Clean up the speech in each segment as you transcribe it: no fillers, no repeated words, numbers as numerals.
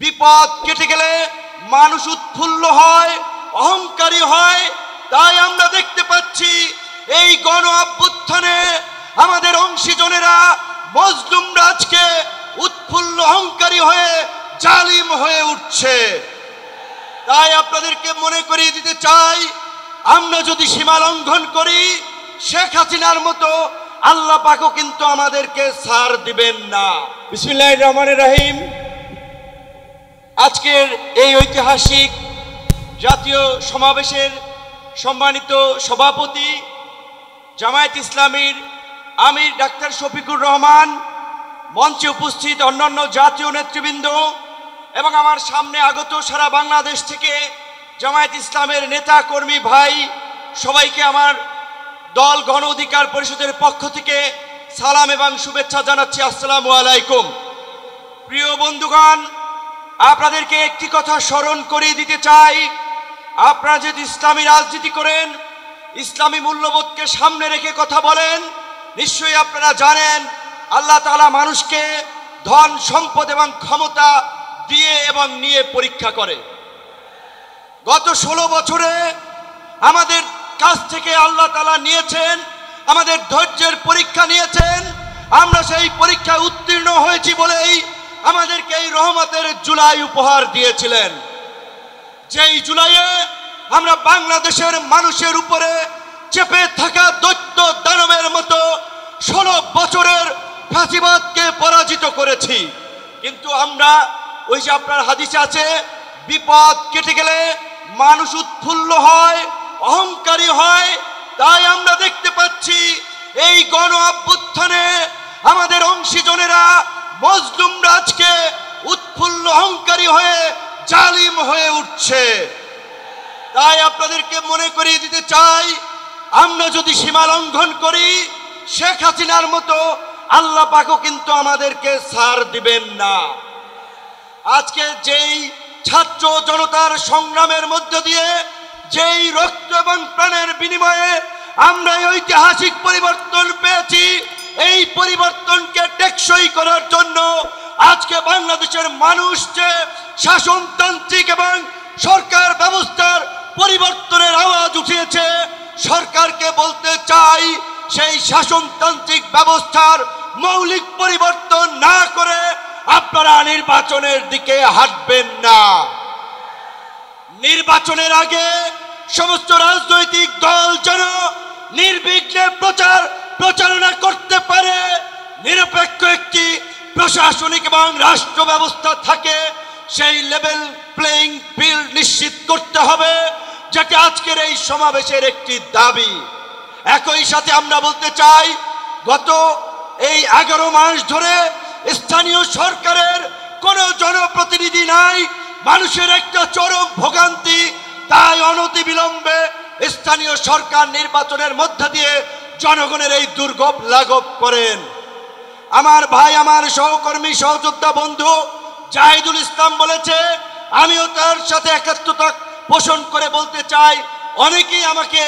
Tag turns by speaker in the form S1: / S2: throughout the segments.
S1: বিপদ কেটে গেলে মানুষ উৎফুল্ল হয়, অহংকারী হয়। তাই আমরা দেখতে পাচ্ছি এই গণ অভ্যুত্থানে আমাদের অংশীজনেরা মজলুম রাজকে উৎফুল্ল অহংকারী হয়ে জালিম হয়ে উঠছে। তাই আপনাদেরকে মনে করিয়ে দিতে চাই, আমরা যদি সীমা লঙ্ঘন করি শেখ হাসিনার মতো আল্লাহ পাকও কিন্তু আমাদেরকে ছাড় দিবেন না। বিসমিল্লাহির রহমানির রহিম। আজকের এই ঐতিহাসিক জাতীয় সমাবেশের সম্মানিত সভাপতি জামায়াত ইসলামীর আমির ডাক্তার শফিকুর রহমান, মঞ্চে উপস্থিত অন্যান্য জাতীয় নেতৃবৃন্দ এবং আমার সামনে আগত সারা বাংলাদেশ থেকে জামায়াত ইসলামের নেতা কর্মী ভাই, সবাইকে আমার দল গণ অধিকার পরিষদের পক্ষ থেকে সালাম এবং শুভেচ্ছা জানাচ্ছি। আসসালামু আলাইকুম। প্রিয় বন্ধুগণ, আপনাদেরকে একটি কথা স্মরণ করিয়ে দিতে চাই, আপনারা যদি ইসলামী রাজনীতি করেন, ইসলামী মূল্যবোধকে সামনে রেখে কথা বলেন, নিশ্চয়ই আপনারা জানেন আল্লাহ তাআলা মানুষকে ধন সম্পদ এবং ক্ষমতা দিয়ে এবং নিয়ে পরীক্ষা করে। গত 16 বছরে আমাদের কাছ থেকে আল্লাহ তাআলা নিয়েছেন, আমাদের ধৈর্যের পরীক্ষা নিয়েছেন। আমরা সেই পরীক্ষায় উত্তীর্ণ হয়েছি বলেই আমাদেরকে এই রহমতের জুলাই উপহার দিয়েছিলেন। যেই জুলাইয়ে আমরা বাংলাদেশের মানুষের উপরে চেপে থাকা দৈত্য দানবের মতো 16 বছরের ফাঁসিবাদকে পরাজিত করেছি। কিন্তু আমরা ওই যে আপনার হাদিসে আছে, বিপদ কেটে গেলে মানুষ উৎফুল্ল হয়, অহংকারী হয়। তাই আমরা দেখতে পাচ্ছি এই গণ অভ্যুত্থানে আমাদের অংশীজনেরা মজলুম রাজকে উৎফুল্ল অহংকারী হয়ে জালিম হয়ে উঠছে। তাই আপনাদেরকে মনে করিয়ে দিতে চাই, আমরা যদি সীমা লঙ্ঘন করি শেখ হাসিনার মতো আল্লাহ পাকও কিন্তু আমাদেরকে ছাড় দিবেন না। আজকে যেই ছাত্র জনতার সংগ্রামের মধ্য দিয়ে, যেই রক্ত এবং প্রাণের বিনিময়ে আমরা এই ঐতিহাসিক পরিবর্তন পেয়েছি, এই পরিবর্তনকে টেকসই করার জন্য আজকে বাংলাদেশের মানুষ যে শাসনতান্ত্রিক এবং সরকার ব্যবস্থার পরিবর্তনের আওয়াজ উঠিয়েছে, সরকারকে বলতে চাই সেই শাসনতান্ত্রিক ব্যবস্থার মৌলিক পরিবর্তন না করে আপনারা নির্বাচনের দিকে হাঁটবেন না। নির্বাচনের আগে সমস্ত রাজনৈতিক দল যেন নির্বিঘ্নে প্রচারণা করতে পারে, নিরপেক্ষ একটি প্রশাসনিক এবং রাষ্ট্র ব্যবস্থা থাকে, সেই লেভেল প্লেইং ফিল্ড নিশ্চিত করতে হবে, যেটা আজকের এই সমাবেশের একটি দাবি। একই সাথে আমরা বলতে চাই, গত এই 11 মাস ধরে স্থানীয় সরকারের কোনো জনপ্রতিনিধি নাই, মানুষের একটা চরম ভোগান্তি। তাই অনতিবিলম্বে স্থানীয় সরকার নির্বাচনের মধ্য দিয়ে জনগণের এই দুর্ভোগ লাঘব করেন। আমার ভাই, আমার সহকর্মী, সহযোদ্ধা বন্ধু জাহিদুল ইসলাম বলেছে, আমিও তার সাথে একাত্মতা পোষণ করে বলতে চাই, অনেকেই আমাকে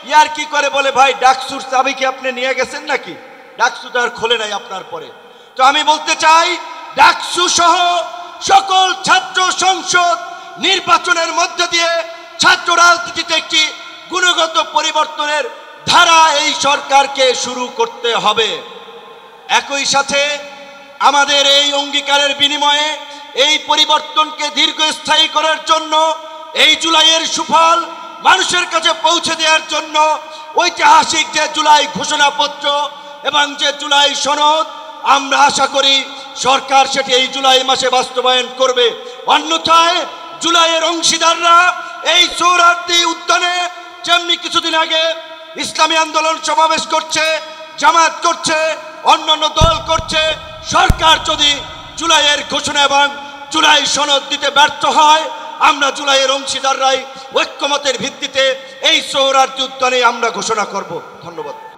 S1: ইয়ার্কি করে বলে, ভাই ডাকসুর চাবি কি আপনি নিয়ে গেছেন নাকি? ডাকসু তো আর খোলে নাই আপনার পরে। তো আমি বলতে চাই, ডাকসু সহ সকল ছাত্র সংসদ নির্বাচনের মধ্য দিয়ে ছাত্র রাজনীতিতে একটি গুণগত পরিবর্তনের ধারা এই সরকারকে শুরু করতে হবে। একই সাথে আমাদের এই অঙ্গীকারের বিনিময়ে এই পরিবর্তনকে দীর্ঘস্থায়ী করার জন্য, এই জুলাইয়ের সুফল মানুষের কাছে পৌঁছে দেওয়ার জন্য ঐতিহাসিক যে জুলাই ঘোষণাপত্র এবং যে জুলাই সনদ, আমরা আশা করি সরকার সেটি এই জুলাই মাসে বাস্তবায়ন করবে। অন্যথায় জুলাইয়ের অংশীদাররা এই সোহরাওয়ার্দী উদ্যানে যেমনি কিছুদিন আগে ইসলামী আন্দোলন সমাবেশ করছে, জামাত করছে, অন্যান্য দল করছে, সরকার যদি জুলাইয়ের ঘোষণা এবং জুলাই সনদ দিতে ব্যর্থ হয়, আমরা জুলাইয়ের অংশীদাররাই ঐক্যমতের ভিত্তিতে এই সোহরাওয়ার্দী উদ্যানে আমরা ঘোষণা করব। ধন্যবাদ।